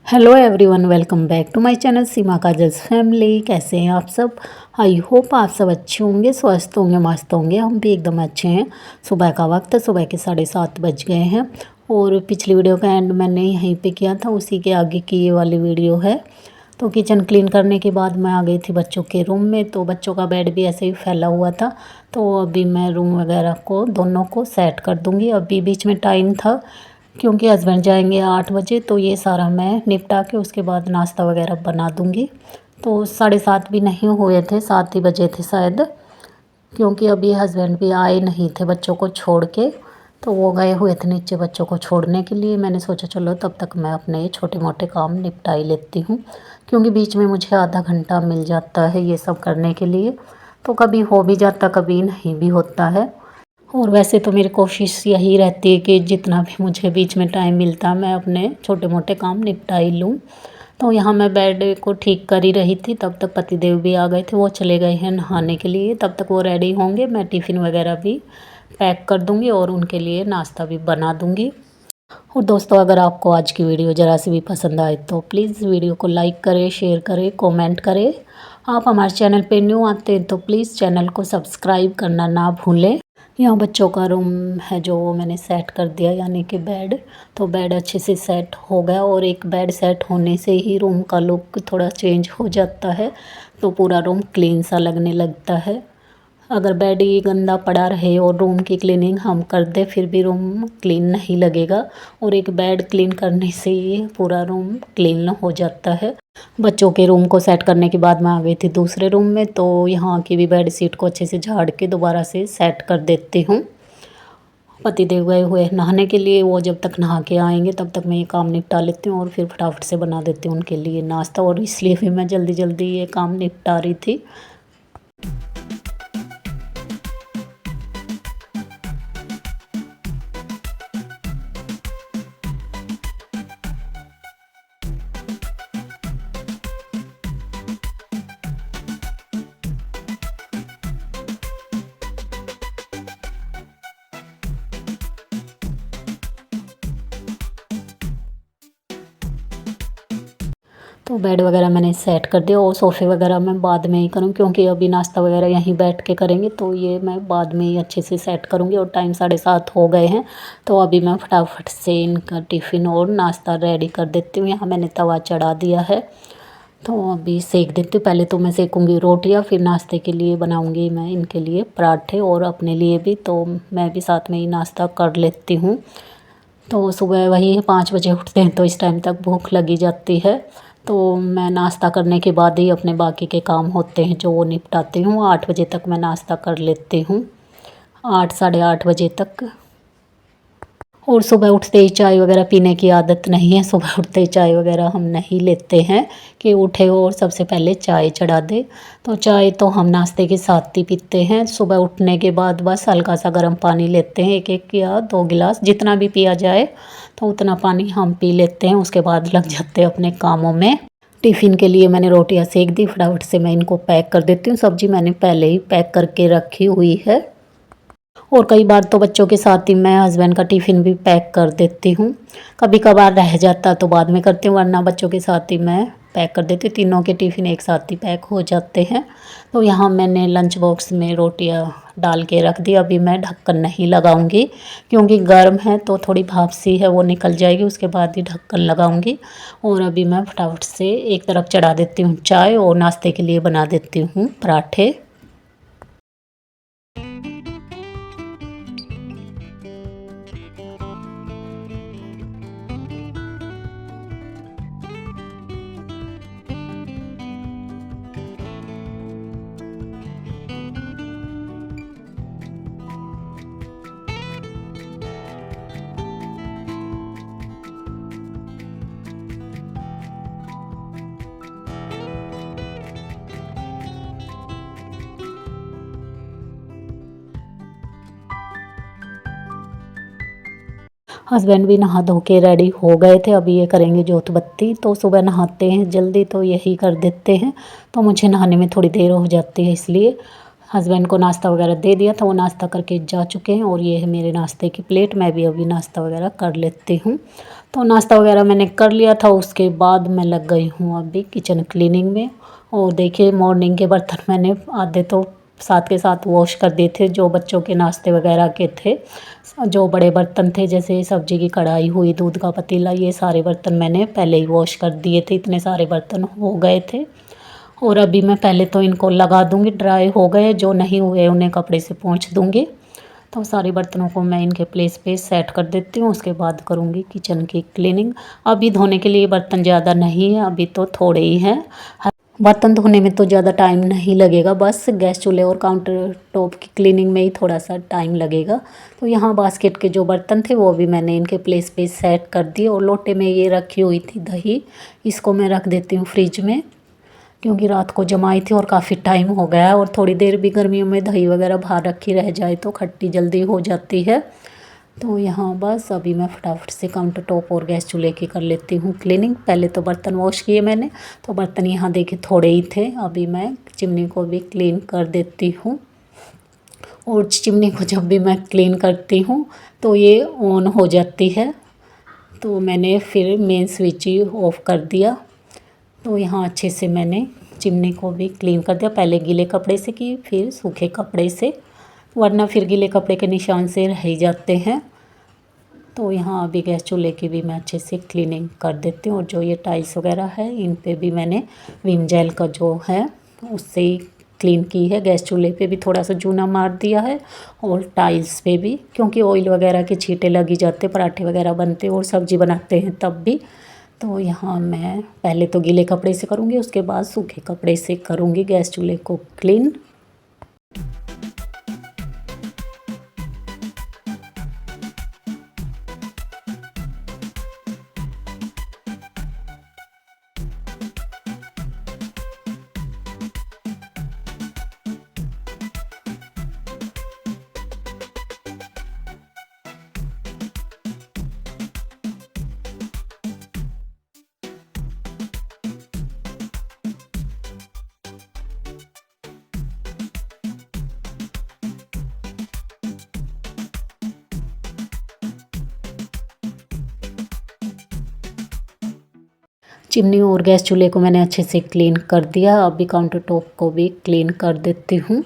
Hello everyone, welcome back to my channel Seema Kajal's family. कैसे हैं आप सब? आई होप आप सब अच्छे होंगे, स्वस्थ होंगे, मस्त होंगे। हम भी एकदम अच्छे हैं। सुबह का वक्त है, सुबह के 7:30 बज गए हैं। और पिछली वीडियो का एंड मैंने यहीं पे किया था, उसी के आगे की ये वाली वीडियो है। तो किचन क्लीन करने के बाद मैं आ गई थी बच्चों के रूम में। तो बच्चों का बेड भी ऐसे ही फैला हुआ था। तो अभी मैं रूम वगैरह को दोनों को सेट कर दूँगी। अभी बीच में टाइम था क्योंकि हस्बैंड जाएंगे 8 बजे, तो ये सारा मैं निपटा के उसके बाद नाश्ता वगैरह बना दूंगी। तो 7:30 भी नहीं हुए थे, 7 ही बजे थे शायद, क्योंकि अभी हस्बैंड भी आए नहीं थे बच्चों को छोड़ के। तो वो गए हुए थे नीचे बच्चों को छोड़ने के लिए। मैंने सोचा चलो तब तक मैं अपने ये छोटे मोटे काम निपटा ही लेती हूँ, क्योंकि बीच में मुझे आधा घंटा मिल जाता है ये सब करने के लिए। तो कभी हो भी जाता, कभी नहीं भी होता है। और वैसे तो मेरी कोशिश यही रहती है कि जितना भी मुझे बीच में टाइम मिलता मैं अपने छोटे मोटे काम निपटा ही लूँ। तो यहाँ मैं बेड को ठीक कर ही रही थी, तब तक पतिदेव भी आ गए थे। वो चले गए हैं नहाने के लिए, तब तक वो रेडी होंगे। मैं टिफ़िन वगैरह भी पैक कर दूँगी और उनके लिए नाश्ता भी बना दूँगी। और दोस्तों, अगर आपको आज की वीडियो ज़रा सी भी पसंद आए तो प्लीज़ वीडियो को लाइक करें, शेयर करें, कमेंट करें। आप हमारे चैनल पे न्यू आते हैं तो प्लीज़ चैनल को सब्सक्राइब करना ना भूलें। यहाँ बच्चों का रूम है जो वो मैंने सेट कर दिया, यानी कि बेड। तो बेड अच्छे से सेट हो गया, और एक बेड सेट होने से ही रूम का लुक थोड़ा चेंज हो जाता है। तो पूरा रूम क्लीन सा लगने लगता है। अगर बेड ही गंदा पड़ा रहे और रूम की क्लीनिंग हम कर दें फिर भी रूम क्लीन नहीं लगेगा। और एक बेड क्लीन करने से ही पूरा रूम क्लीन हो जाता है। बच्चों के रूम को सेट करने के बाद मैं आ गई थी दूसरे रूम में। तो यहाँ की भी बेड शीट को अच्छे से झाड़ के दोबारा से सेट कर देती हूँ। पतिदेव गए हुए नहाने के लिए, वो जब तक नहा के आएंगे तब तक मैं ये काम निपटा लेती हूँ और फिर फटाफट से बना देती हूँ उनके लिए नाश्ता। और इसलिए भी मैं जल्दी जल्दी ये काम निपटा रही थी। तो बेड वगैरह मैंने सेट कर दिया, और सोफ़े वगैरह मैं बाद में ही करूँ, क्योंकि अभी नाश्ता वगैरह यहीं बैठ के करेंगे। तो ये मैं बाद में ही अच्छे से सेट करूँगी। और टाइम 7:30 हो गए हैं। तो अभी मैं फटाफट से इनका टिफ़िन और नाश्ता रेडी कर देती हूँ। यहाँ मैंने तवा चढ़ा दिया है, तो अभी सेक देती हूँ। पहले तो मैं सेकूँगी रोटियाँ, फिर नाश्ते के लिए बनाऊँगी मैं इनके लिए पराठे और अपने लिए भी। तो मैं भी साथ में ही नाश्ता कर लेती हूँ। तो सुबह वही 5 बजे उठते हैं, तो इस टाइम तक भूख लगी जाती है। तो मैं नाश्ता करने के बाद ही अपने बाकी के काम होते हैं जो वो निपटाती हूँ। 8 बजे तक मैं नाश्ता कर लेती हूँ, 8 साढ़े 8 बजे तक। और सुबह उठते ही चाय वगैरह पीने की आदत नहीं है। सुबह उठते ही चाय वगैरह हम नहीं लेते हैं कि उठे और सबसे पहले चाय चढ़ा दे। तो चाय तो हम नाश्ते के साथ ही पीते हैं। सुबह उठने के बाद बस हल्का सा गर्म पानी लेते हैं, 1-1 या 2 गिलास, जितना भी पिया जाए तो उतना पानी हम पी लेते हैं। उसके बाद लग जाते हैं अपने कामों में। टिफ़िन के लिए मैंने रोटियां सेक दी, फटाफट से मैं इनको पैक कर देती हूँ। सब्जी मैंने पहले ही पैक करके रखी हुई है। और कई बार तो बच्चों के साथ ही मैं हस्बैंड का टिफ़िन भी पैक कर देती हूँ। कभी कभार रह जाता तो बाद में करती हूँ, वरना बच्चों के साथ ही मैं पैक कर देती हूँ। तीनों के टिफ़िन एक साथ ही पैक हो जाते हैं। तो यहाँ मैंने लंच बॉक्स में रोटियाँ डाल के रख दी। अभी मैं ढक्कन नहीं लगाऊंगी, क्योंकि गर्म है तो थोड़ी भाप सी है वो निकल जाएगी, उसके बाद ही ढक्कन लगाऊंगी। और अभी मैं फटाफट से एक तरफ चढ़ा देती हूँ चाय, और नाश्ते के लिए बना देती हूँ पराठे। हस्बैंड भी नहा धो के रेडी हो गए थे। अभी ये करेंगे जोत बत्ती। तो सुबह नहाते हैं जल्दी तो यही कर देते हैं। तो मुझे नहाने में थोड़ी देर हो जाती है, इसलिए हस्बैंड को नाश्ता वगैरह दे दिया था, वो नाश्ता करके जा चुके हैं। और ये है मेरे नाश्ते की प्लेट, मैं भी अभी नाश्ता वगैरह कर लेती हूँ। तो नाश्ता वगैरह मैंने कर लिया था, उसके बाद मैं लग गई हूँ अभी किचन क्लीनिंग में। और देखिए मॉर्निंग के बर्तन मैंने आधे तो साथ के साथ वॉश कर दिए थे, जो बच्चों के नाश्ते वगैरह के थे। जो बड़े बर्तन थे जैसे सब्जी की कढ़ाई हुई, दूध का पतीला, ये सारे बर्तन मैंने पहले ही वॉश कर दिए थे, इतने सारे बर्तन हो गए थे। और अभी मैं पहले तो इनको लगा दूँगी, ड्राई हो गए, जो नहीं हुए उन्हें कपड़े से पोंछ दूँगी। तो सारे बर्तनों को मैं इनके प्लेस पे सेट कर देती हूँ, उसके बाद करूँगी किचन की क्लीनिंग। अभी धोने के लिए बर्तन ज़्यादा नहीं है, अभी तो थोड़े ही हैं। बर्तन धोने में तो ज़्यादा टाइम नहीं लगेगा, बस गैस चूल्हे और काउंटर टॉप की क्लीनिंग में ही थोड़ा सा टाइम लगेगा। तो यहाँ बास्केट के जो बर्तन थे वो भी मैंने इनके प्लेस पे सेट कर दिए। और लोटे में ये रखी हुई थी दही, इसको मैं रख देती हूँ फ्रिज में, क्योंकि रात को जमाई थी और काफ़ी टाइम हो गया है। और थोड़ी देर भी गर्मियों में दही वगैरह बाहर रखी रह जाए तो खट्टी जल्दी हो जाती है। तो यहाँ बस अभी मैं फटाफट से काउंटर टॉप और गैस चूल्हे की कर लेती हूँ क्लीनिंग। पहले तो बर्तन वॉश किए मैंने, तो बर्तन यहाँ देखे थोड़े ही थे। अभी मैं चिमनी को भी क्लीन कर देती हूँ। और चिमनी को जब भी मैं क्लीन करती हूँ तो ये ऑन हो जाती है, तो मैंने फिर मेन स्विच ही ऑफ कर दिया। तो यहाँ अच्छे से मैंने चिमनी को भी क्लीन कर दिया, पहले गीले कपड़े से की, फिर सूखे कपड़े से, वरना फिर गीले कपड़े के निशान से रह ही जाते हैं। तो यहाँ अभी गैस चूल्हे की भी मैं अच्छे से क्लीनिंग कर देती हूँ। और जो ये टाइल्स वगैरह है इन पे भी मैंने विम जेल का जो है उससे ही क्लीन की है। गैस चूल्हे पे भी थोड़ा सा चूना मार दिया है और टाइल्स पे भी, क्योंकि ऑयल वगैरह के छींटे लग ही जाते, पराठे वगैरह बनते और सब्ज़ी बनाते हैं तब भी। तो यहाँ मैं पहले तो गीले कपड़े से करूँगी, उसके बाद सूखे कपड़े से करूँगी गैस चूल्हे को क्लीन। चिमनी और गैस चूल्हे को मैंने अच्छे से क्लीन कर दिया। अभी काउंटर टॉप को भी क्लीन कर देती हूँ।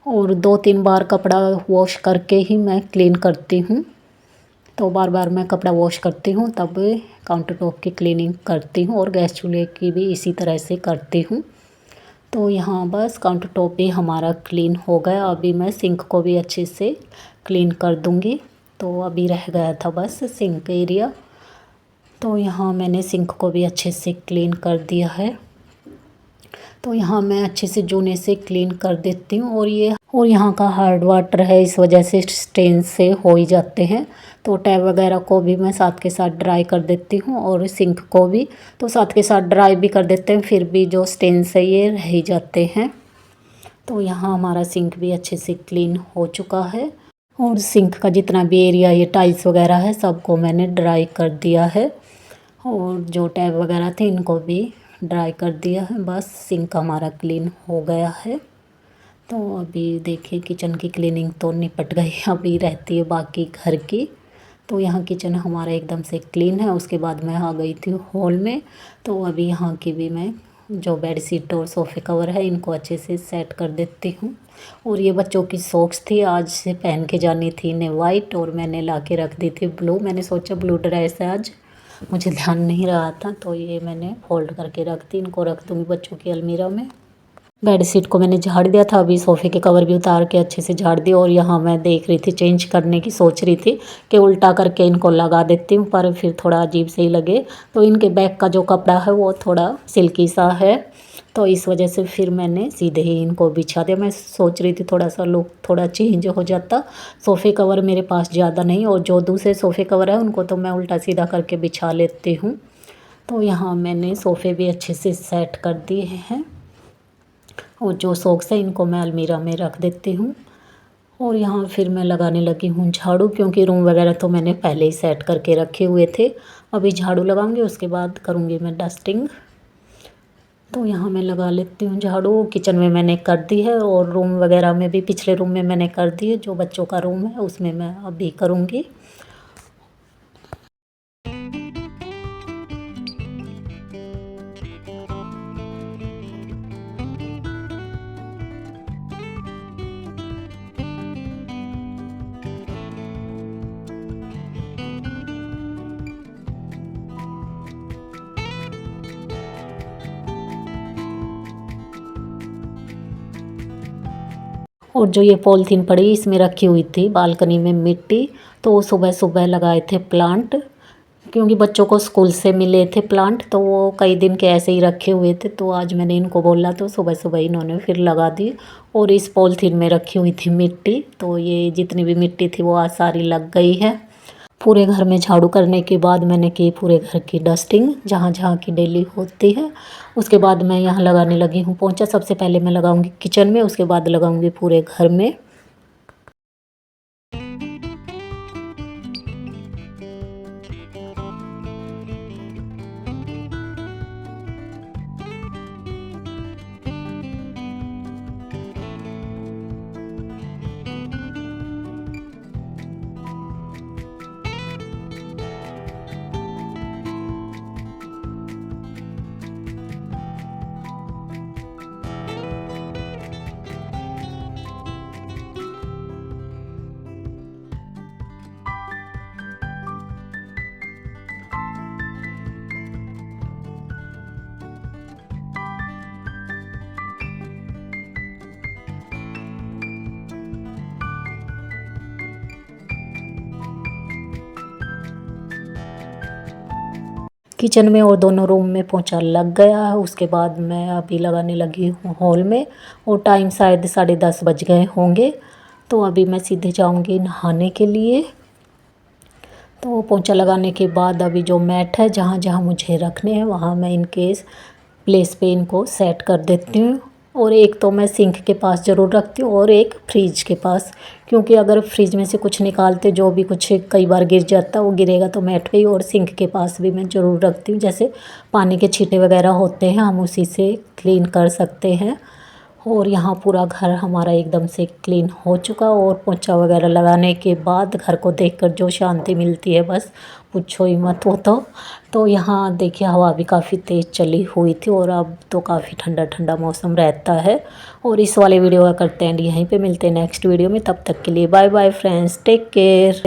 और 2-3 बार कपड़ा वॉश करके ही मैं क्लीन करती हूँ। तो बार बार मैं कपड़ा वॉश करती हूँ तब काउंटर टॉप की क्लीनिंग करती हूँ, और गैस चूल्हे की भी इसी तरह से करती हूँ। तो यहाँ बस काउंटर टॉप भी हमारा क्लीन हो गया। अभी मैं सिंक को भी अच्छे से क्लीन कर दूँगी। तो अभी रह गया था बस सिंक एरिया। तो यहाँ मैंने सिंक को भी अच्छे से क्लीन कर दिया है। तो यहाँ मैं अच्छे से जूने से क्लीन कर देती हूँ। और यहाँ का हार्ड वाटर है, इस वजह से स्टेन से हो ही जाते हैं। तो टैब वगैरह को भी मैं साथ के साथ ड्राई कर देती हूँ, और सिंक को भी तो साथ के साथ ड्राई भी कर देते हैं, फिर भी जो स्टेन से ये रह ही जाते हैं। तो यहाँ हमारा सिंक भी अच्छे से क्लीन हो चुका है। और सिंक का जितना भी एरिया ये टाइल्स वगैरह है सबको मैंने ड्राई कर दिया है। और जो टैब वगैरह थे इनको भी ड्राई कर दिया है। बस सिंक हमारा क्लीन हो गया है। तो अभी देखिए किचन की क्लीनिंग तो निपट गई, अभी रहती है बाकी घर की। तो यहाँ किचन हमारा एकदम से क्लीन है। उसके बाद मैं आ गई थी हॉल में। तो अभी यहाँ की भी मैं जो बेड शीट और सोफ़े कवर है इनको अच्छे से सेट कर देती हूँ। और ये बच्चों की सॉक्स थी, आज से पहन के जानी थी इन्हें वाइट, और मैंने ला के रख दी थी ब्लू। मैंने सोचा ब्लू ड्रेस है आज, मुझे ध्यान नहीं रहा था, तो ये मैंने फोल्ड करके रख दी। इनको रख दूँगी बच्चों की अलमीरा में। बेड शीट को मैंने झाड़ दिया था, अभी सोफ़े के कवर भी उतार के अच्छे से झाड़ दिया। और यहाँ मैं देख रही थी चेंज करने की, सोच रही थी कि उल्टा करके इनको लगा देती हूँ, पर फिर थोड़ा अजीब से ही लगे। तो इनके बैक का जो कपड़ा है वो थोड़ा सिल्की सा है, तो इस वजह से फिर मैंने सीधे ही इनको बिछा दिया। मैं सोच रही थी थोड़ा सा लुक थोड़ा चेंज हो जाता। सोफ़े कवर मेरे पास ज़्यादा नहीं, और जो दूसरे सोफ़े कवर है उनको तो मैं उल्टा सीधा करके बिछा लेती हूँ। तो यहाँ मैंने सोफ़े भी अच्छे से सेट कर दिए हैं। और जो सॉक्स है इनको मैं अलमीरा में रख देती हूँ। और यहाँ फिर मैं लगाने लगी हूँ झाड़ू, क्योंकि रूम वगैरह तो मैंने पहले ही सेट करके रखे हुए थे। अभी झाड़ू लगाऊंगी, उसके बाद करूँगी मैं डस्टिंग। तो यहाँ मैं लगा लेती हूँ झाड़ू। किचन में मैंने कर दी है, और रूम वगैरह में भी पिछले रूम में मैंने कर दी है। जो बच्चों का रूम है उसमें मैं अभी करूँगी। और जो ये पॉलीथीन पड़ी इसमें रखी हुई थी बालकनी में मिट्टी, तो सुबह सुबह लगाए थे प्लांट, क्योंकि बच्चों को स्कूल से मिले थे प्लांट, तो वो कई दिन के ऐसे ही रखे हुए थे। तो आज मैंने इनको बोला तो सुबह सुबह इन्होंने फिर लगा दी। और इस पॉलीथीन में रखी हुई थी मिट्टी, तो ये जितनी भी मिट्टी थी वो आज सारी लग गई है। पूरे घर में झाड़ू करने के बाद मैंने की पूरे घर की डस्टिंग, जहाँ जहाँ की डेली होती है। उसके बाद मैं यहाँ लगाने लगी हूँ पोंछा। सबसे पहले मैं लगाऊंगी किचन में, उसके बाद लगाऊंगी पूरे घर में। किचन में और दोनों रूम में पोंछा लग गया है। उसके बाद मैं अभी लगाने लगी हूँ हॉल में, और टाइम शायद 10:30 बज गए होंगे। तो अभी मैं सीधे जाऊँगी नहाने के लिए। तो पोंछा लगाने के बाद अभी जो मैट है जहाँ जहाँ मुझे रखने हैं वहाँ मैं इनके प्लेस पे इनको सेट कर देती हूँ। और एक तो मैं सिंक के पास ज़रूर रखती हूँ और एक फ्रिज के पास, क्योंकि अगर फ्रिज में से कुछ निकालते जो भी कुछ कई बार गिर जाता वो गिरेगा तो मैट पे ही। और सिंक के पास भी मैं ज़रूर रखती हूँ, जैसे पानी के छींटे वगैरह होते हैं हम उसी से क्लीन कर सकते हैं। और यहाँ पूरा घर हमारा एकदम से क्लीन हो चुका। और पोंछा वगैरह लगाने के बाद घर को देखकर जो शांति मिलती है बस पूछो ही मत। वो तो यहाँ देखिए हवा भी काफ़ी तेज़ चली हुई थी, और अब तो काफ़ी ठंडा ठंडा मौसम रहता है। और इस वाले वीडियो का करते हैं यहीं पे, मिलते हैं नेक्स्ट वीडियो में। तब तक के लिए bye bye friends, take care.